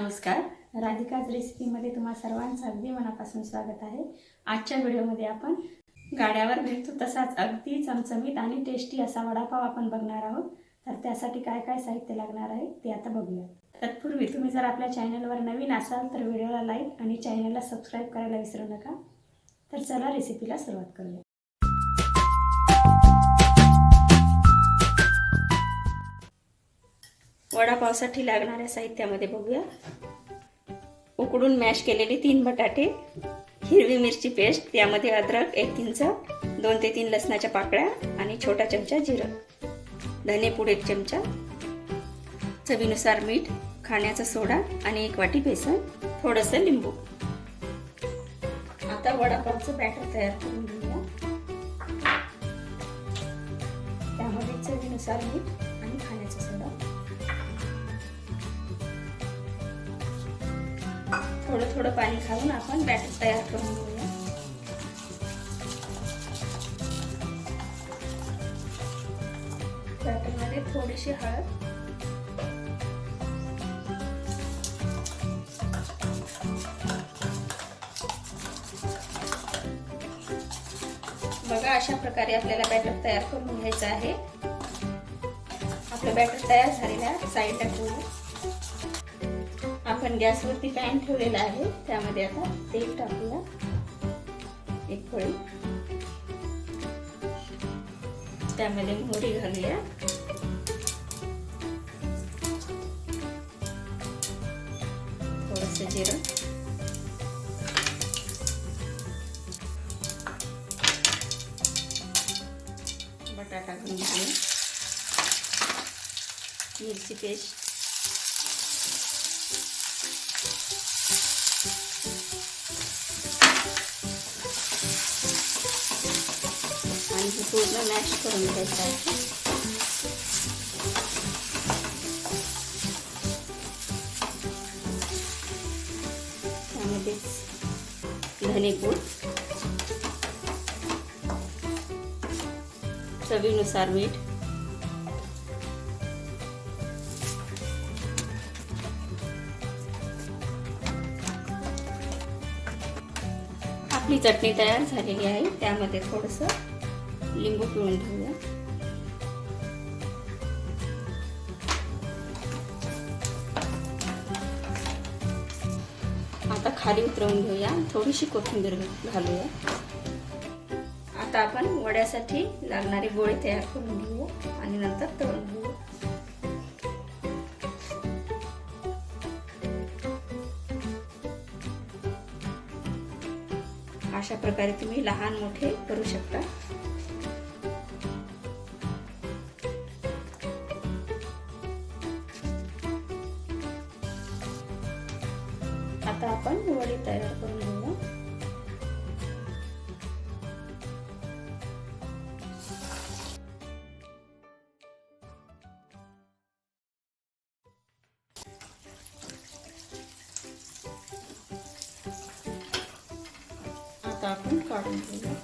नमस्कार, राधिकाज रेसिपीमध्ये तुम्हा सर्वांचं अगदी मनापासून स्वागत आहे। आजच्या व्हिडिओमध्ये आपण गाड्यावर भेटतो तसाच अगदी चमचमीत आणि टेस्टी असा वडापाव आपण बघणार आहोत। तर त्यासाठी काय काय साहित्य लागणार आहे ते आता बघूया। तत्पूर्वी तुम्ही जर आपल्या चॅनलवर नवीन असाल तर व्हिडिओला लाईक आणि चॅनलला सबस्क्राइब करायला विसरू नका। तर चला रेसिपीला सुरुवात करूया। वडापावसाठी लागणाऱ्या साहित्यामध्ये बघूया। उकडून मॅश केलेले 3 बटाटे, हिरवी मिरची पेस्ट, त्यामध्ये अद्रक 1 इंच, 2 ते 3 लसणाच्या पाकळ्या आणि छोटा चमचा जिरं, धनेपूड 1 चमचा, चवीनुसार मीठ, खाण्याचा सोडा आणि 1 वाटी बेसन, थोडंसं लिंबू। आता वडापावचं बॅटर तयार करून घेऊया। त्यामध्ये चवीनुसार मीठ आणि खाण्याचा सोडा, थोडं थोडं पाणी घालून आपण बॅटर तयार करून घेऊया। बॅटरमध्ये थोडीशी हळद, बघा अशा प्रकारे आपल्याला बॅटर तयार करून घ्यायचं आहे। आपलं बॅटर तयार झालेला साईडला ठेवू। आपण गॅसवरती पॅन ठेवलेला आहे, त्यामध्ये आता तेल टाकूया 1 पळी, त्यामध्ये मोहरी घालूया, थोडंसं जिरं, बटाटा घालूया, मिरची पेस्ट, आणि हे पूर्ण मॅश करून घ्यायचं आहे। त्यामध्ये धनेपूड, चवीनुसार मीठ, आपली चटणी तयार झालेली आहे, त्यामध्ये थोडंसं लिंबू पिळून घेऊया। आता खाली उतरवून घेऊया, थोडीशी कोथिंबीर घालूया। आता आपण वड्यासाठी लागणारे गोळे तयार करून घेऊया आणि नंतर तळून घेऊया। अशा प्रकारे तुम्ही लहान मोठे करू शकता। आता आपण वडी तयार करून घेऊया। आता आपण काढून घेऊया।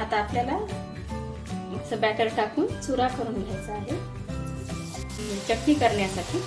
आता आपल्याला असं बॅटर टाकून चुरा करून घ्यायचा आहे चटणी करण्यासाठी।